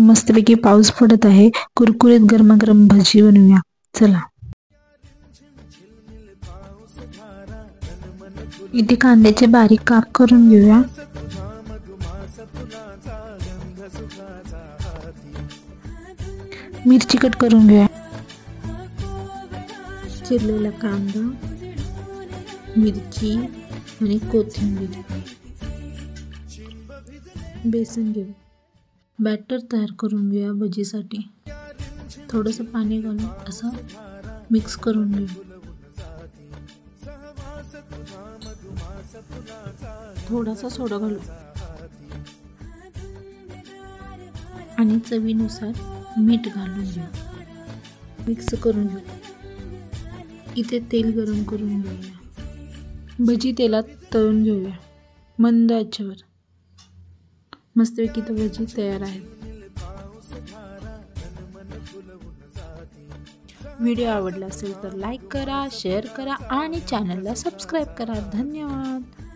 मस्तपैकी पाऊस पडत आहे. कुरकुरीत गरमागरम भजी बनवूया. चला. इथे कांद्याचे बारीक काप करून घेऊया. मिरची कट करून घेऊया. चिरलेला कांदा, मिरची आणि कोथिंबीर. बेसन घेऊ. बॅटर तयार करून घेऊया भजीसाठी. थोडंसं पाणी घालून असं मिक्स करून घेऊ. थोडासा सोडा घालू आणि चवीनुसार मीठ घालून घेऊ. मिक्स करून घेऊ. इथे तेल गरम करून घेऊया. भजी तेलात तळून घेऊया मंद आचेवर. मस्तपैकी भजी तयार आहे. व्हिडिओ आवडला असेल तर लाईक करा, शेअर करा आणि चॅनलला सबस्क्राईब करा. धन्यवाद.